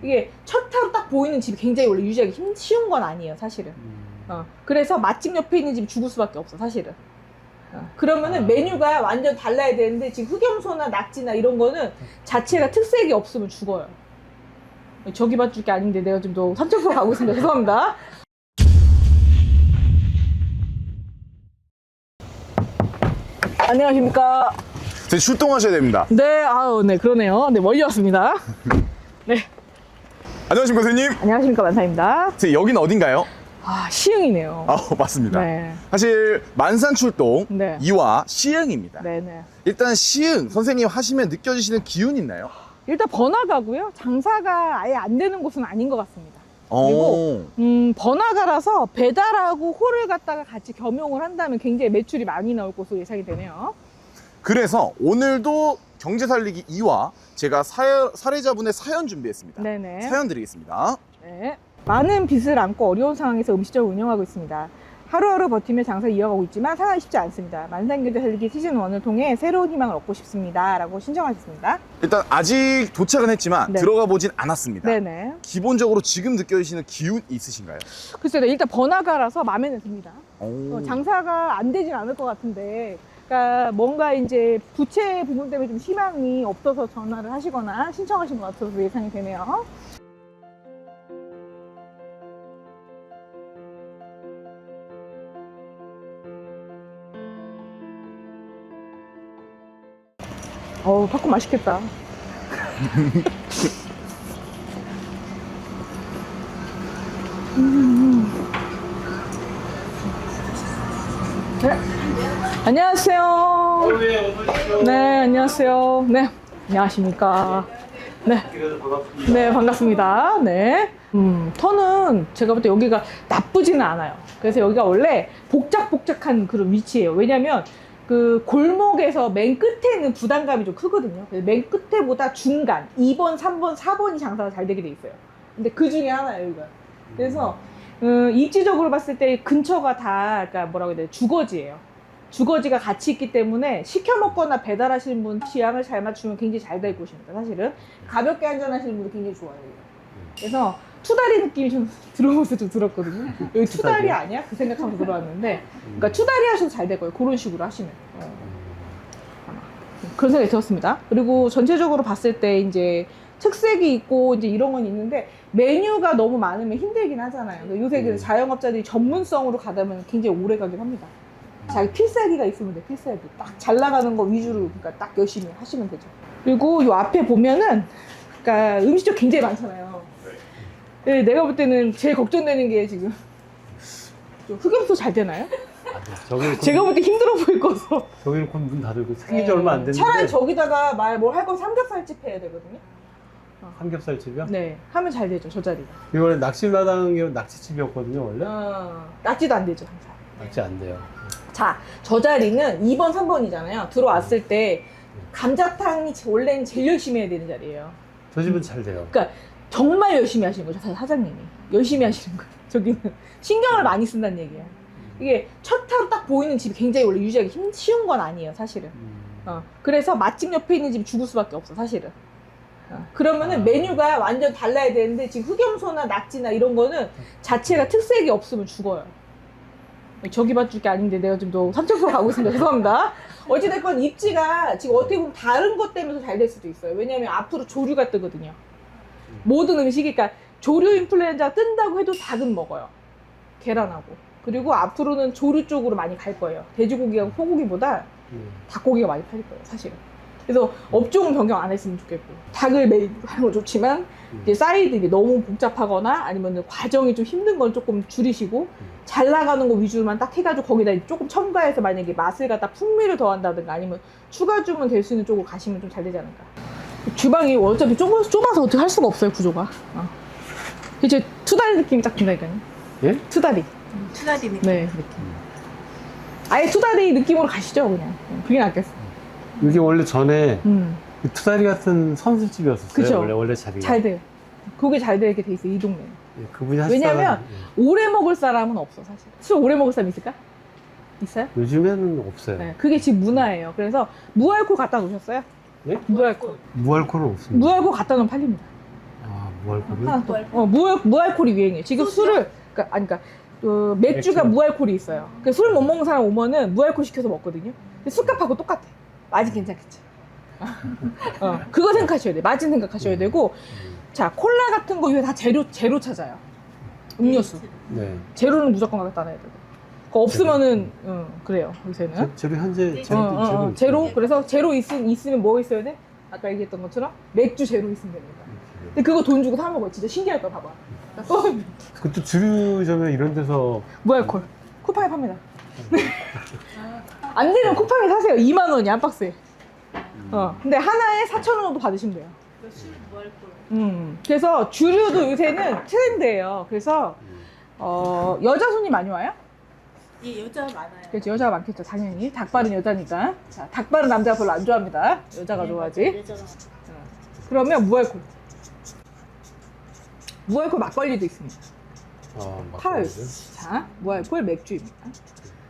이게 첫 타로 딱 보이는 집이 굉장히 원래 유지하기 쉬운 건 아니에요, 사실은. 그래서 맛집 옆에 있는 집이 죽을 수밖에 없어, 사실은. 그러면은 메뉴가 완전 달라야 되는데 지금 흑염소나 낙지나 이런 거는 자체가 특색이 없으면 죽어요. 저기 봐줄 게 아닌데 내가 좀 더 산책으로 가고 있습니다. 죄송합니다. 안녕하십니까. 네, 출동하셔야 됩니다. 네, 아우, 네, 그러네요. 네, 멀리 왔습니다. 네. 안녕하십니까, 선생님. 안녕하십니까, 만사입니다. 선생님, 여기는 어딘가요? 아, 시흥이네요. 맞습니다. 네. 사실 만산 출동 네. 이화 시흥입니다. 네네. 일단 시흥 선생님 하시면 느껴지시는 기운 있나요? 일단 번화가고요. 장사가 아예 안 되는 곳은 아닌 것 같습니다. 오. 그리고 번화가라서 배달하고 홀을 갖다가 같이 겸용을 한다면 굉장히 매출이 많이 나올 것으로 예상이 되네요. 그래서 오늘도 경제 살리기 2화 제가 사례자분의 사연 준비했습니다. 네네. 사연 드리겠습니다. 네. 많은 빚을 안고 어려운 상황에서 음식점을 운영하고 있습니다. 하루하루 버티며 장사를 이어가고 있지만 상황이 쉽지 않습니다. 만산경제 살리기 시즌1을 통해 새로운 희망을 얻고 싶습니다. 라고 신청하셨습니다. 일단 아직 도착은 했지만 네. 들어가 보진 않았습니다. 네네. 기본적으로 지금 느껴지시는 기운 있으신가요? 글쎄요, 일단 번화가라서 마음에는 듭니다. 오. 장사가 안 되진 않을 것 같은데, 그러니까 뭔가 이제 부채 부분 때문에 좀 희망이 없어서 전화를 하시거나 신청하신 것 같아서 예상이 되네요. 팝콘 맛있겠다. 네. 안녕하세요. 네, 안녕하세요. 네, 안녕하십니까. 네. 네, 반갑습니다. 네. 터는 제가 볼 때 여기가 나쁘지는 않아요. 그래서 여기가 원래 복작복작한 그런 위치예요. 왜냐면 그 골목에서 맨 끝에는 부담감이 좀 크거든요. 그래서 맨 끝에보다 중간 2번, 3번, 4번이 장사가 잘 되게 돼 있어요. 근데 그 중에 하나예요, 여기가. 그래서 입지적으로 봤을 때 근처가 다, 그러니까 뭐라고 해야 돼, 주거지예요. 주거지가 같이 있기 때문에 시켜 먹거나 배달하시는 분 취향을 잘 맞추면 굉장히 잘 될 곳입니다. 사실은 가볍게 한잔하시는 분도 굉장히 좋아요. 여기가. 그래서 투다리 느낌이 좀 들어오면서 좀 들었거든요. 여기 투다리 아니야? 그 생각하면서 들어왔는데, 그러니까 투다리 하셔도 잘 될 거예요. 그런 식으로 하시면. 그런 생각이 들었습니다. 그리고 전체적으로 봤을 때 이제 특색이 있고 이제 이런 건 있는데 메뉴가 너무 많으면 힘들긴 하잖아요. 요새 그 자영업자들이 전문성으로 가다 보면 굉장히 오래 가긴 합니다. 자기 필살기가 있으면 돼, 필살기. 딱 잘 나가는 거 위주로, 그러니까 딱 열심히 하시면 되죠. 그리고 요 앞에 보면은, 그러니까 음식점 굉장히 많잖아요. 네, 내가 볼 때는 제일 걱정되는 게 지금 좀 흑염소 잘 되나요? 제가 볼 때 힘들어 보일 거서. 저기는 곧 문 닫고 생긴 지 얼마 안 됐는데. 차라리 저기다가 뭘 할 거면 삼겹살집 해야 되거든요. 삼겹살집이요? 네, 하면 잘 되죠, 저 자리가. 이거 원래 낚시마당이 낙지집이었거든요, 원래. 낙지도 안 되죠, 항상. 낙지 안 돼요. 자, 저 자리는 2번, 3번이잖아요. 들어왔을 때 감자탕이 원래는 제일 열심히 해야 되는 자리예요. 저 집은 잘 돼요. 그러니까 정말 열심히 하시는 거죠, 사장님이. 열심히 하시는 거예요. 저기는 신경을 많이 쓴다는 얘기예요. 이게 첫 타로 딱 보이는 집이 굉장히 원래 유지하기 쉬운 건 아니에요, 사실은. 그래서 맛집 옆에 있는 집이 죽을 수밖에 없어, 사실은. 그러면은 메뉴가 완전 달라야 되는데 지금 흑염소나 낙지나 이런 거는 자체가 특색이 없으면 죽어요. 저기 봐줄 게 아닌데 내가 좀 더 산책으로 가고 있습니다. 죄송합니다. 어찌됐건 입지가 지금 어떻게 보면 다른 것 때문에 잘 될 수도 있어요. 왜냐면 앞으로 조류가 뜨거든요. 모든 음식이, 그러니까 조류 인플루엔자가 뜬다고 해도 닭은 먹어요. 계란하고. 그리고 앞으로는 조류 쪽으로 많이 갈 거예요. 돼지고기하고 소고기보다 닭고기가 많이 팔릴 거예요, 사실은. 그래서 업종은 변경 안 했으면 좋겠고, 닭을 매일 하는 건 좋지만 이제 사이드가 너무 복잡하거나 아니면 과정이 좀 힘든 건 조금 줄이시고 잘 나가는 거 위주로만 딱 해가지고 거기다 조금 첨가해서 만약에 맛을 갖다 풍미를 더한다든가 아니면 추가 주문 될 수 있는 쪽으로 가시면 좀 잘 되지 않을까. 주방이 어차피 좁아서 어떻게 할 수가 없어요, 구조가. 이제 투다리 느낌이 딱 든다니까요. 예? 투다리. 투다리 느낌. 네, 느낌. 아예 투다리 느낌으로 가시죠, 그냥. 그게 낫겠어. 이게 원래 전에 투다리 같은 선술집이었었어요. 그쵸? 원래 자리가. 잘 돼요. 그게 잘 되게 돼 있어요, 이 동네는. 예, 그분이 하시다가. 왜냐면 오래 먹을 사람은 없어, 사실. 술 오래 먹을 사람 있을까? 있어요? 요즘에는 없어요. 네, 그게 지금 문화예요. 그래서 무알콜 갖다 놓으셨어요? 예? 무알콜. 무알콜은 없습니다. 무알콜 갖다 놓으면 팔립니다. 아, 무알콜이? 하나 더. 무알콜이 유행이에요. 지금 술을 그러니까 맥주가 맥주. 무알콜이 있어요. 술 못 먹는 사람 오면은 무알콜 시켜서 먹거든요. 근데 술값하고 똑같아. 맛이 괜찮겠지. 그거 생각하셔야 돼. 맛은 생각하셔야 되고, 자 콜라 같은 거 요새 다 제로 찾아요. 음료수 네. 제로는 무조건 갖다 놔야 되고. 그거 없으면은 그래요 요새는. 제로 현재 제로. 그래서 제로 있으면 뭐가 있어야 돼? 아까 얘기했던 것처럼 맥주 제로 있으면 됩니다. 근데 그거 돈 주고 사 먹어. 진짜 신기할 거야. 봐봐. 그것도 주류점에 이런 데서 무알콜 쿠팡에 팝니다. 안 되면 쿠팡에 사세요. 2만 원이 한 박스에. 근데 하나에 4,000원 정도 받으시면 돼요. 술 무알콜. 그래서 주류도 요새는 트렌드예요. 그래서 여자 손이 많이 와요? 예, 여자 많아요. 그렇죠. 여자가 많겠죠. 당연히 닭발은 여자니까. 자, 닭발은 남자가 별로 안 좋아합니다. 여자가 좋아하지. 여자가. 그러면 무알콜. 무알콜 막걸리도 있습니다. 팔. 자, 무알콜 맥주입니다.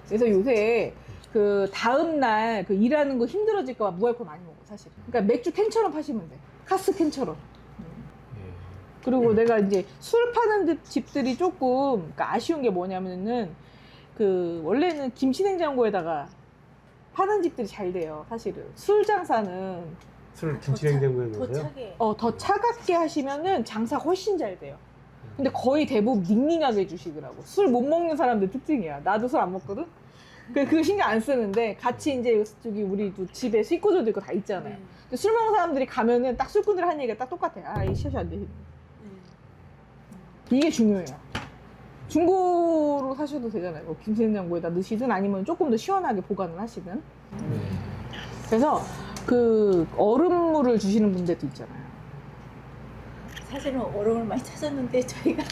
그래서 요새 그 다음날 그 일하는 거 힘들어질까봐 무알콜 많이 먹어, 사실. 그러니까 맥주 캔처럼 파시면 돼. 카스 캔처럼. 그리고 내가 이제 술 파는 집들이 조금 그러니까 아쉬운 게 뭐냐면은 그 원래는 김치냉장고에다가 파는 집들이 잘 돼요, 사실은. 술 장사는 술 김치냉장고에 더 넣어서요? 차게. 더 차갑게 하시면은 장사가 훨씬 잘 돼요. 근데 거의 대부분 닝닝하게 해주시더라고. 술 못 먹는 사람들 특징이야. 나도 술 안 먹거든? 그거 신경 안 쓰는데 같이 이제 저기 우리도 집에 식구들도 있고 다 있잖아요. 근데 술 먹는 사람들이 가면은 딱 술꾼들 하는 얘기가 딱 똑같아. 아, 이 시험이 안 되시네. 이게 중요해요. 중고로 사셔도 되잖아요. 뭐 김치냉장고에다 넣으시든 아니면 조금 더 시원하게 보관을 하시든. 그래서 그 얼음물을 주시는 분들도 있잖아요. 사실은 얼음을 많이 찾았는데 저희가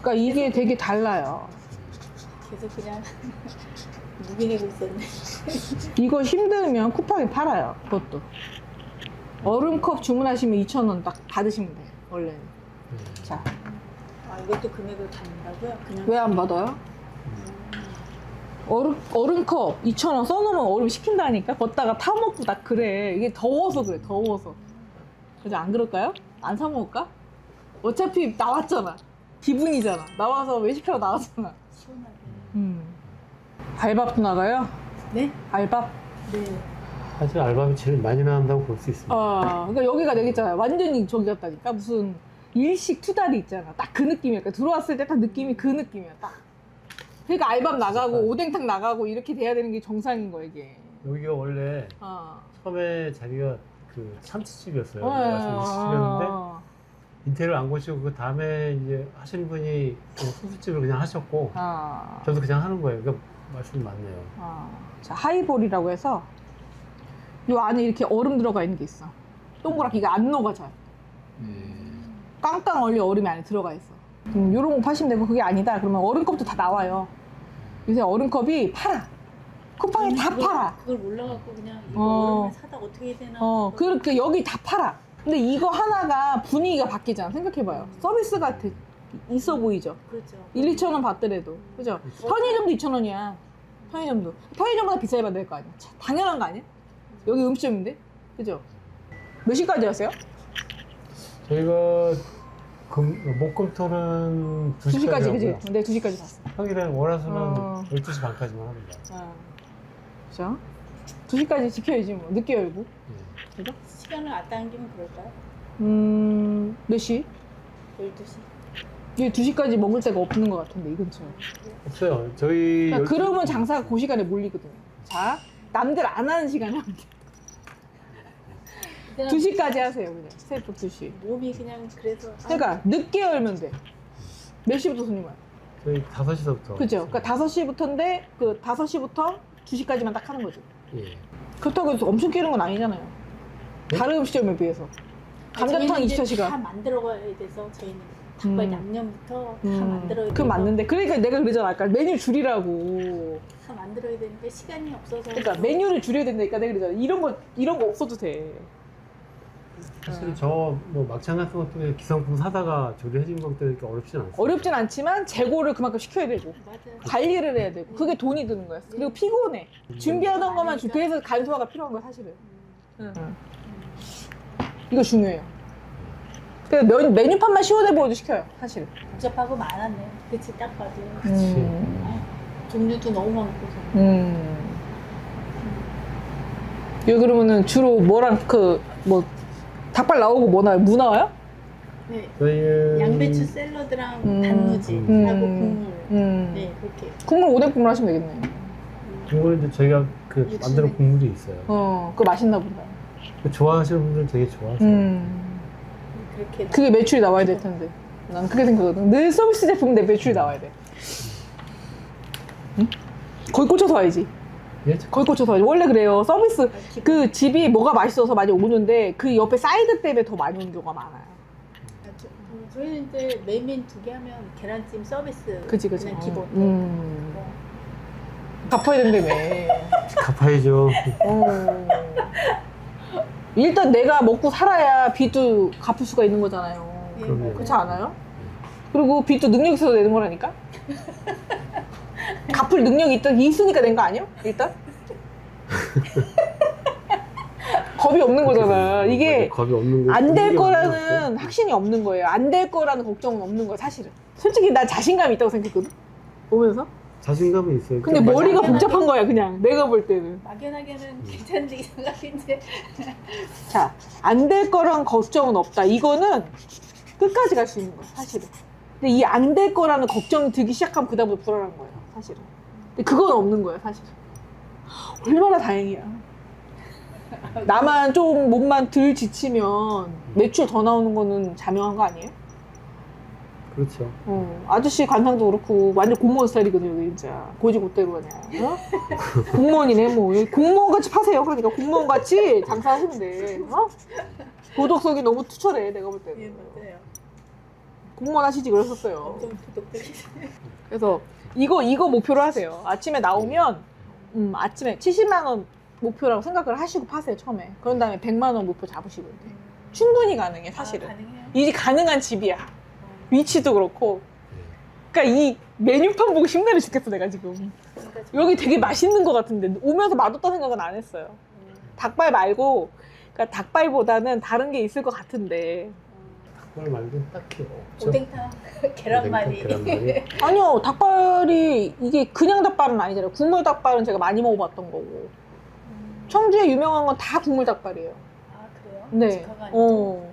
그러니까 이게 되게 달라요. 계속 그냥 무기내고 있었네. 이거 힘들면 쿠팡에 팔아요. 그것도. 얼음컵 주문하시면 2,000원 딱 받으시면 돼요. 원래는. 자, 아, 이것도 금액을 받는다고요? 그냥 왜 안 받아요? 얼음컵 2,000원 써놓으면 얼음 식힌다니까? 걷다가 타먹고 다 그래. 이게 더워서 그래, 더워서. 그래서 안 그럴까요? 안 사먹을까? 어차피 나왔잖아. 기분이잖아. 나와서 외식하러 나왔잖아. 시원하게. 알밥도 나가요? 네? 알밥? 네. 사실 알밤이 제일 많이 나온다고 볼 수 있습니다. 그러니까 여기가 내가 있잖아요. 완전히 저기 같다니까. 무슨 일식 투다리 있잖아. 딱 그 느낌이야. 그러니까 들어왔을 때 딱 느낌이 그 느낌이야. 딱. 그러니까 알밥 나가고 오뎅탕 나가고 이렇게 돼야 되는 게 정상인 거야, 이게. 여기가 원래 처음에 자기가 그 참치집이었어요. 말씀드렸는데 인테리어 안 고치고 그 다음에 이제 하시는 분이 소술집을 그냥 하셨고 저도 그냥 하는 거예요. 그러니까 말씀이 맞네요. 자, 하이볼이라고 해서 요 안에 이렇게 얼음 들어가 있는 게 있어. 동그랗게 이게 안 녹아져요. 깡깡 얼리 얼음이 안에 들어가 있어. 요런 거 파시면 되고 그게 아니다. 그러면 얼음컵도 다 나와요. 요새 얼음컵이 팔아. 쿠팡에 다 팔아. 그걸 몰라갖고 그냥 이거 얼음을 사다 어떻게 해야 되나. 그렇게 여기 다 팔아. 근데 이거 하나가 분위기가 바뀌잖아. 생각해봐요. 서비스가 있어 보이죠? 그렇죠. 1, 2천 원 받더라도. 그죠? 편의점도 2천 원이야. 편의점도. 편의점보다 비싸게 받아야 될 거 아니야. 당연한 거 아니야? 여기 음식점인데? 그죠? 몇 시까지 하세요? 저희가 목금토는 2시까지 그지? 하고요. 네, 2시까지 봤어. 평일에 월화수는 12시 반까지만 합니다. 그죠? 2시까지 지켜야지 뭐. 늦게 열고. 그죠? 시간을 앞당기면 그럴까요? 몇 시? 12시. 이게 2시까지 먹을 데가 없는 것 같은데, 이 근처에. 없어요. 저희 그러니까 그러면 장사가 그 시간에 몰리거든요. 자, 남들 안 하는 시간에 하면 돼. 2시까지 하세요, 그냥. 새벽 2시. 몸이 그냥 그래서. 그러니까 늦게 열면 돼. 몇 시부터 손님 와요? 저희 5시서부터. 그죠? 그러니까 5시부터인데 그 5시부터 2시까지만 딱 하는 거죠. 예. 그렇다고 해서 엄청 끼는 건 아니잖아요. 네? 다른 음식점에 비해서. 감자탕 24시간. 다 만들어가야 돼서 저희는 닭발 양념부터 다 만들어야 돼서. 그 맞는데. 그러니까 내가 그러잖아. 아까 메뉴 줄이라고. 다 만들어야 되는데 시간이 없어서. 그러니까 메뉴를 줄여야 된다니까 내가 그러잖아. 이런 거 없어도 돼. 사실 뭐 막창 같은 것도 기성품 사다가 조리해진 거기 때문에 이렇게 어렵진 않습니다. 어렵진 않지만 재고를 그만큼 시켜야 되고 맞아요. 관리를 해야 되고 그게 돈이 드는 거야. 그리고 피곤해. 준비하던 것만 그래서 간소화가 필요한 거야 사실은. 이거 중요해요. 그 메뉴판만 시원해 보여도 시켜요, 사실. 복잡하고 많았네. 그치, 딱 봐도. 그치. 종류도 너무 많고. 여기 그러면은 주로 뭐랑 뭐 닭발 나오고 뭐 나와요? 무 나와요? 네. 저희는 양배추 샐러드랑 단무지 음. 하고 국물. 네, 그렇게. 국물 오뎅 국물 하시면 되겠네. 국물도 저희가 그 만드는 국물이 있어요. 그거 맛있나 보다. 그 좋아하시는 분들 되게 좋아하세요. 그렇게. 그게 매출이 나와야 될 텐데. 난 그렇게 생각하거든. 늘 서비스 제품인데 매출이 나와야 돼. 응? 거기 꽂혀서 와야지. 예? 거기 꽂혀서 와야지. 원래 그래요. 서비스 그 집이 뭐가 맛있어서 많이 오는데 그 옆에 사이드 때문에 더 많이 오는 경우가 많아요. 저희는 이제 메인 2개 하면 계란찜 서비스. 그치. 그냥 기본. 갚아야 된다며. 갚아야죠. 일단 내가 먹고 살아야 빚도 갚을 수가 있는 거잖아요. 예, 그럼요. 맞아요. 그렇지 않아요? 그리고 빚도 능력 있어서 내는 거라니까? 갚을 능력이 있으니까 낸 거 아니야? 일단? 겁이 없는 거잖아. 이게 겁이 없는 거. 안 될 없는 게 거라는 없어요. 확신이 없는 거예요. 안 될 거라는 걱정은 없는 거야, 사실은. 솔직히 나 자신감이 있다고 생각했거든? 보면서. 자신감은 있어요. 근데 좀 머리가 막연하게- 복잡한 거야, 그냥. 내가 볼 때는. 막연하게는 괜찮은데 이상하긴데. 자, 안 될 거란 걱정은 없다. 이거는 끝까지 갈 수 있는 거야, 사실은. 근데 이 안 될 거라는 걱정이 들기 시작하면 그다음부터 불안한 거예요, 사실은. 근데 그건 없는 거예요, 사실은. 얼마나 다행이야. 나만 좀 몸만 덜 지치면 매출 더 나오는 거는 자명한 거 아니에요? 그렇죠. 아저씨 관상도 그렇고 완전 공무원 스타일이거든요, 여기 진짜. 고지고대로 그냥. 어? 공무원이네, 뭐. 공무원 같이 파세요. 그러니까 공무원 같이 장사하시면 돼. 어? 도덕성이 너무 투철해, 내가 볼 때는. 예, 맞아요. 공무원 하시지 그랬었어요. 엄청 도덕적이시네. 그래서 이거 목표로 하세요. 아침에 나오면 아침에 70만 원 목표라고 생각을 하시고 파세요, 처음에. 그런 다음에 100만 원 목표 잡으시고 돼. 충분히 가능해, 사실은. 가능해요? 이게 가능한 집이야. 위치도 그렇고. 그러니까 이 메뉴판 보고 심내를 죽겠어, 내가 지금. 그러니까 여기 되게 맛있는 것 같은데 오면서 맛없다 생각은 안 했어요. 닭발 말고, 그러니까 닭발보다는 다른 게 있을 것 같은데. 그걸 말고 딱히 없죠. 오뎅탕, 계란말이. 계란말이. 아니요, 닭발이 이게 그냥 닭발은 아니잖아요. 국물 닭발은 제가 많이 먹어봤던 거고. 청주에 유명한 건 다 국물 닭발이에요. 아, 그래요? 네. 직화가 아니고?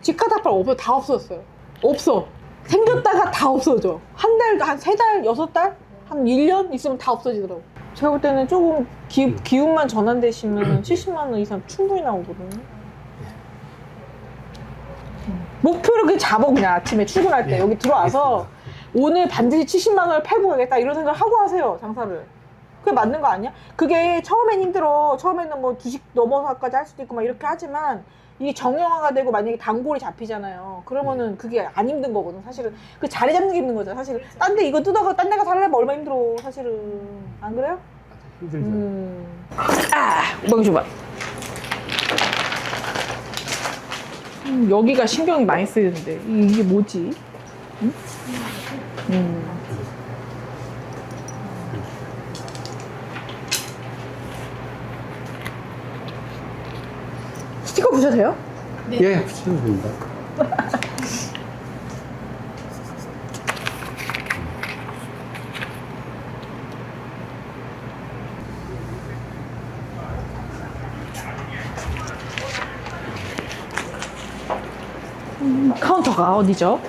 직화 닭발 없어, 다 없어졌어요. 없어. 생겼다가 다 없어져. 한 달, 한 3달, 6달? 한 1년 있으면 다 없어지더라고. 제가 볼 때는 조금 기운만 전환되시면 70만 원 이상 충분히 나오거든요. 목표를 그냥 잡아, 그냥 아침에 출근할 때. 예. 여기 들어와서 오늘 반드시 70만 원을 팔고 가겠다 이런 생각을 하고 하세요, 장사를. 그게 맞는 거 아니야? 그게 처음엔 힘들어. 처음에는 뭐 2시 넘어서까지 할 수도 있고 막 이렇게 하지만 이게 정형화가 되고 만약에 단골이 잡히잖아요. 그러면은 그게 안 힘든 거거든, 사실은. 그 자리 잡는 게 힘든 거잖아, 사실은. 딴 데 이거 뜯어가 딴 데 가서 하려면 얼마나 힘들어, 사실은. 안 그래요? 힘들죠. 오빠 줘봐. 여기가 신경이 많이 쓰이는데 이게 뭐지? 응? 스티커 붙여도 돼요? 예, 붙이면 됩니다. 카운터가 어디죠?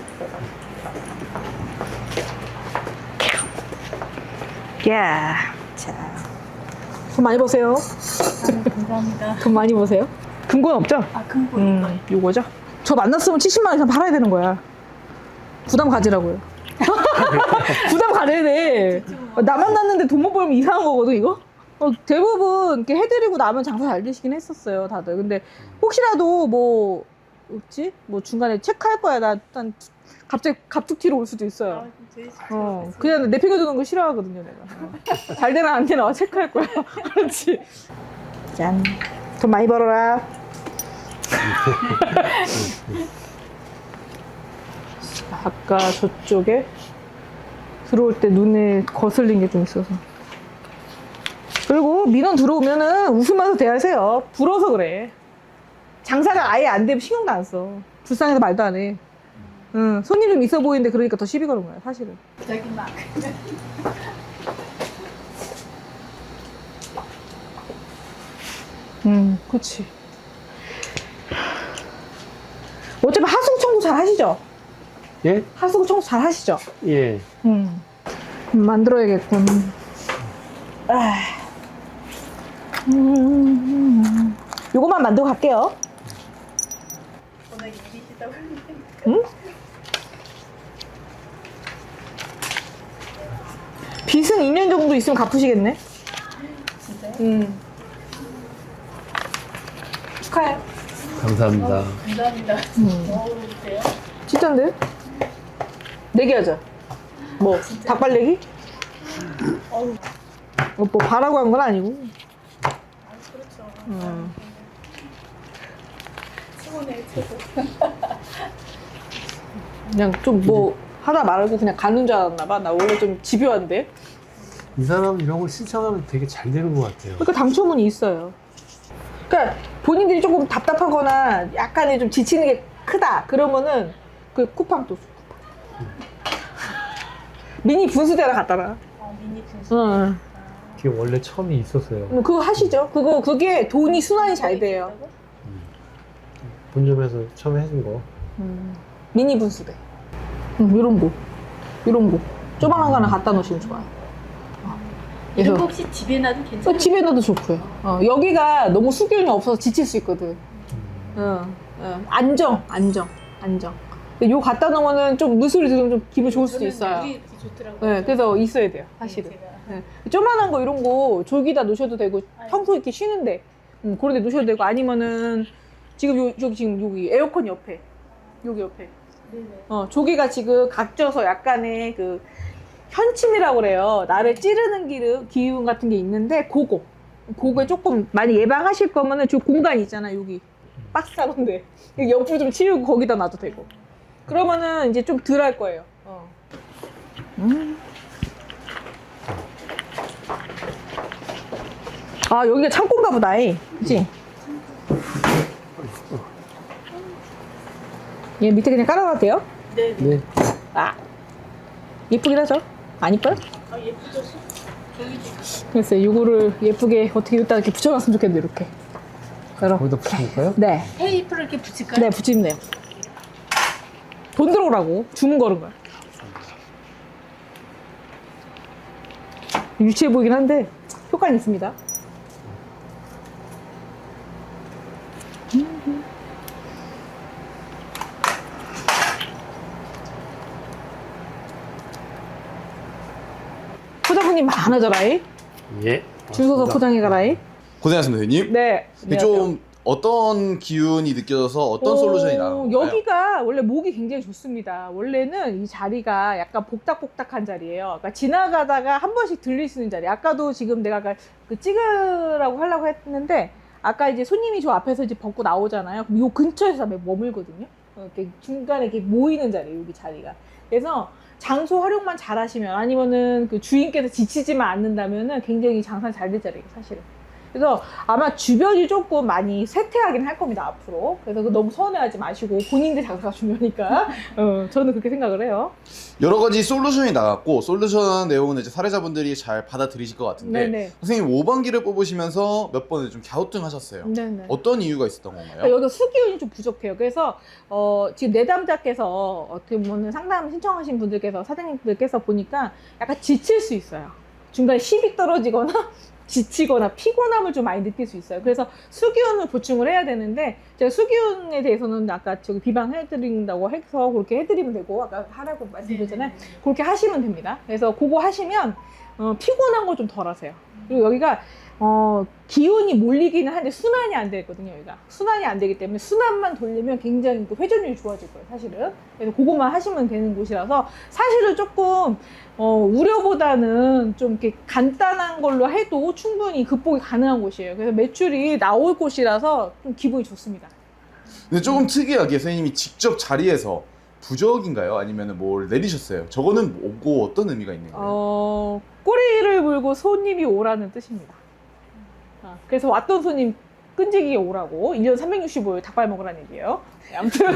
야, 자, 돈 많이 버세요. 감사합니다. 돈 많이 버세요. 근거는 없죠? 아, 큰거 요거죠? 저 만났으면 70만 원 이상 팔아야 되는 거야. 부담 가지라고요. 부담 가져야 돼. 나 만났는데 돈 못 벌면 이상한 거거든, 이거? 대부분 이렇게 해드리고 나면 장사 잘 되시긴 했었어요, 다들. 근데 혹시라도 뭐, 없지? 뭐 중간에 체크할 거야. 나 일단 갑자기 갑툭튀로 올 수도 있어요. 그냥 내팽겨두는 거 싫어하거든요, 내가. 잘 되나 안 되나 체크할 거야. 그렇지. 짠. 돈 많이 벌어라. 아까 저쪽에 들어올 때 눈에 거슬린 게 좀 있어서. 그리고 민원 들어오면은 웃으면서 대하세요. 불어서 그래. 장사가 아예 안 되면 신경도 안 써. 불쌍해서 말도 안 해. 응, 손님 좀 있어 보이는데 그러니까 더 시비 거는 거야, 사실은. 저기 막. 그치. 어차피 하수구 청소 잘 하시죠? 예? 하수구 청소 잘 하시죠? 예. 만들어야겠군. 아. 요거만 만들고 갈게요. 오늘 일이시다고 했는데. 응? 빚은 2년 정도 있으면 갚으시겠네? 진짜요? 축하해요. 감사합니다. 감사합니다. 그래요? 진짠데? 내기 하자. 뭐, 닭발내기? 어우, 뭐 바라고 한 건 아니고. 그렇죠. 최고네, 최고. 그냥 좀 뭐 하다 말고 그냥 가는 줄 알았나 봐. 나 원래 좀 집요한데. 이 사람 이런 거 신청하면 되게 잘 되는 것 같아요. 그러니까 당첨운이 있어요. 그러니까 본인들이 조금 답답하거나 약간의 좀 지치는 게 크다. 그러면은 그 쿠팡 또 줘, 쿠팡. 미니 분수대라 갖다라. 미니 분수. 응. 그게 원래 처음이 있었어요. 그거 하시죠. 그게 돈이 순환이 잘 돼요. 본점에서 처음 해준 거. 미니 분수대. 요런 거. 조그만한 거 하나 갖다 놓으시면 좋아요. 이런 거 혹시 집에 놔도 괜찮아요? 집에 넣어도 좋고요. 여기가 너무 수기운이 없어서 지칠 수 있거든. 안정. 근데 요 갖다 놓으면은 좀 물소리 들으면 좀 기분 좋을 수도 있어요. 물이 이렇게 좋더라고요. 네, 그래서 있어야 돼요, 사실은. 제가. 네. 조그만한 거 이런 거 저기다 놓으셔도 되고, 평소에 이렇게 쉬는데, 그런 데 놓으셔도 되고, 아니면은, 지금 여기 에어컨 옆에, 여기 옆에. 네네. 조기가 지금 각져서 약간의 그, 현침이라고 그래요. 나를 찌르는 기운 같은 게 있는데, 그거에 조금 많이 예방하실 거면은, 저 공간 있잖아, 여기. 박스사로인데. 옆으로 좀 치우고 거기다 놔도 되고. 그러면은 이제 좀 덜 할 거예요. 아, 여기가 창고인가 보다, 그치? 얘 밑에 그냥 깔아놔도 돼요? 네. 네. 아, 예쁘긴 하죠? 안 이뻐요? 예쁘죠? 저기 그래서 이거를 예쁘게 어떻게 여기다 이렇게 붙여놨으면 좋겠는데, 이렇게. 거기다 붙여볼까요? 네. 테이프를 이렇게 붙일까요? 네, 붙이면 돼요. 돈 들어오라고. 주문 거는 거야. 유치해 보이긴 한데, 효과는 있습니다. 포장님 많아져라이. 예. 줄 서서 포장해가라이. 고생하셨습니다, 대표님. 네. 좀 어떤 기운이 느껴져서 어떤 솔루션이 나온가요? 여기가 원래 목이 굉장히 좋습니다. 원래는 이 자리가 약간 복닥복닥한 자리예요. 그러니까 지나가다가 한 번씩 들릴 수 있는 자리. 아까도 지금 내가 아까 그 찍으라고 하려고 했는데, 아까 이제 손님이 저 앞에서 이제 벗고 나오잖아요. 그럼 요 근처에서 머물거든요. 이렇게 중간에 이렇게 모이는 자리, 여기 자리가. 그래서 장소 활용만 잘 하시면, 아니면은 그 주인께서 지치지만 않는다면은 굉장히 장사 잘 될 자리예요, 사실은. 그래서 아마 주변이 조금 많이 쇠퇴하긴 할 겁니다, 앞으로. 그래서 너무 서운해하지 마시고, 본인들 장사가 중요하니까. 저는 그렇게 생각을 해요. 여러 가지 솔루션이 나왔고, 솔루션 내용은 이제 사례자분들이 잘 받아들이실 것 같은데, 네네. 선생님 5반기를 뽑으시면서 몇 번을 좀 갸우뚱하셨어요. 네네. 어떤 이유가 있었던 건가요? 그러니까 여기가 수기운이 좀 부족해요. 그래서 지금 내담자께서 어떻게 보면 상담 신청하신 분들께서, 사장님들께서 보니까 약간 지칠 수 있어요. 중간에 힘이 떨어지거나 지치거나 피곤함을 좀 많이 느낄 수 있어요. 그래서 수기운을 보충을 해야 되는데, 제가 수기운에 대해서는 아까 저기 비방해드린다고 해서 그렇게 해드리면 되고, 아까 하라고 말씀드렸잖아요. 그렇게 하시면 됩니다. 그래서 그거 하시면 피곤한 거 좀 덜 하세요. 그리고 여기가 기운이 몰리기는 한데 순환이 안 되거든요. 여기가 순환이 안 되기 때문에 순환만 돌리면 굉장히 그 회전율이 좋아질 거예요, 사실은. 그래서 그것만 하시면 되는 곳이라서 사실은 조금 우려보다는 좀 이렇게 간단한 걸로 해도 충분히 극복이 가능한 곳이에요. 그래서 매출이 나올 곳이라서 좀 기분이 좋습니다. 근데 조금 특이하게 선생님이 직접 자리에서 부적인가요? 아니면 뭘 내리셨어요? 저거는 뭐고 어떤 의미가 있는 거예요? 꼬리를 물고 손님이 오라는 뜻입니다. 그래서 왔던 손님 끈질기게 오라고 1년 365일 닭발 먹으라는 얘기예요. 아무튼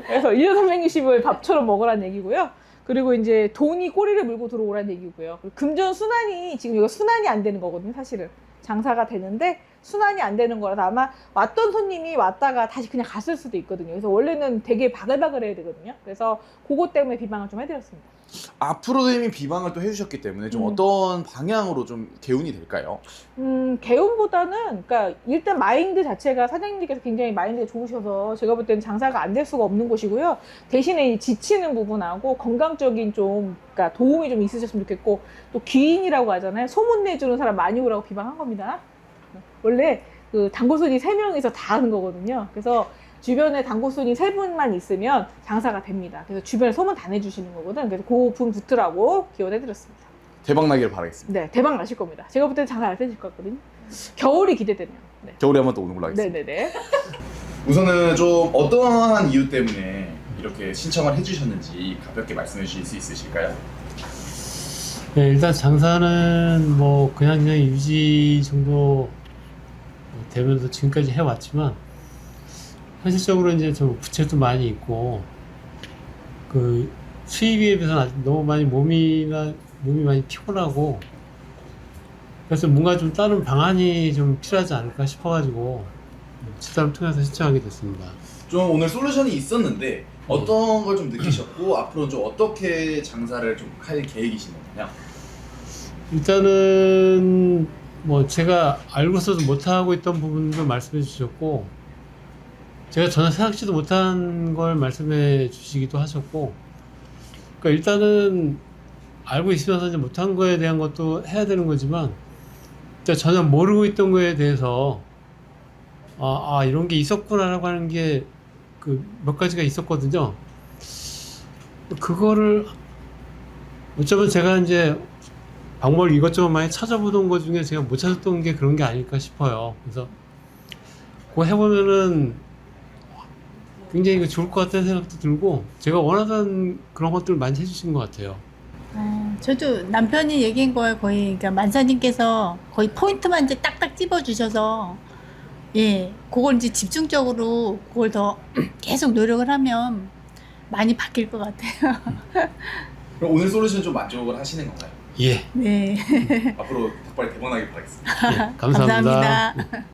그래서 1년 365일 밥처럼 먹으라는 얘기고요. 그리고 이제 돈이 꼬리를 물고 들어오라는 얘기고요. 그리고 금전 순환이 지금 이거 순환이 안 되는 거거든요. 사실은 장사가 되는데 순환이 안 되는 거라서 아마 왔던 손님이 왔다가 다시 그냥 갔을 수도 있거든요. 그래서 원래는 되게 바글바글 해야 되거든요. 그래서 그것 때문에 비방을 좀 해드렸습니다. 앞으로도 이미 비방을 또 해주셨기 때문에 좀 어떤 방향으로 좀 개운이 될까요? 개운보다는, 그러니까 일단 마인드 자체가 사장님께서 굉장히 마인드가 좋으셔서 제가 볼 때는 장사가 안 될 수가 없는 곳이고요. 대신에 이 지치는 부분하고 건강적인 좀, 그러니까 도움이 좀 있으셨으면 좋겠고, 또 귀인이라고 하잖아요. 소문 내주는 사람 많이 오라고 비방한 겁니다. 원래 그 단골손이 3명이서 다 하는 거거든요. 그래서 주변에 단골손이 3분만 있으면 장사가 됩니다. 그래서 주변에 소문 다 내주시는 거거든. 그래서 그 분 붙으라고 기원해드렸습니다. 대박 나기를 바라겠습니다. 네, 대박 나실 겁니다. 제가 볼 때는 장사 잘 되실 것 같거든요. 겨울이 기대되네요. 네. 겨울에 한번 또 오는 걸로 하겠습니다. 네네네. 우선은 좀 어떠한 이유 때문에 이렇게 신청을 해주셨는지 가볍게 말씀해 주실 수 있으실까요? 네, 일단 장사는 뭐 그냥 유지 정도 되면서 지금까지 해왔지만 현실적으로 이제 좀 부채도 많이 있고 그 수입에 비해서는 아직 너무 많이 몸이 많이 피곤하고 그래서 뭔가 좀 다른 방안이 좀 필요하지 않을까 싶어가지고 집사를 통해서 신청하게 됐습니다. 좀 오늘 솔루션이 있었는데 어떤 걸 좀 느끼셨고 앞으로 좀 어떻게 장사를 좀 할 계획이신 건가요? 일단은 뭐 제가 알고서도 못하고 있던 부분도 말씀해 주셨고 제가 전혀 생각지도 못한 걸 말씀해 주시기도 하셨고 그러니까 일단은 알고 있으면서 이제 못한 거에 대한 것도 해야 되는 거지만 전혀 모르고 있던 거에 대해서 이런 게 있었구나라고 하는 게 그 몇 가지가 있었거든요. 그거를 어쩌면 제가 이제 방법을 이것저것 많이 찾아보던 것 중에 제가 못 찾았던 게 그런 게 아닐까 싶어요. 그래서 그거 해보면은 굉장히 좋을 것 같다는 생각도 들고 제가 원하던 그런 것들을 많이 해주신 것 같아요. 저도 남편이 얘기한 거에 거의, 그러니까 만사님께서 거의 포인트만 이제 딱딱 찝어주셔서, 예, 그걸 이제 집중적으로 그걸 더 계속 노력을 하면 많이 바뀔 것 같아요. 그럼 오늘 솔루션 좀 만족을 하시는 건가요? 예. 네. 앞으로 닭발 대박 나길 바라겠습니다. 예, 감사합니다. 감사합니다.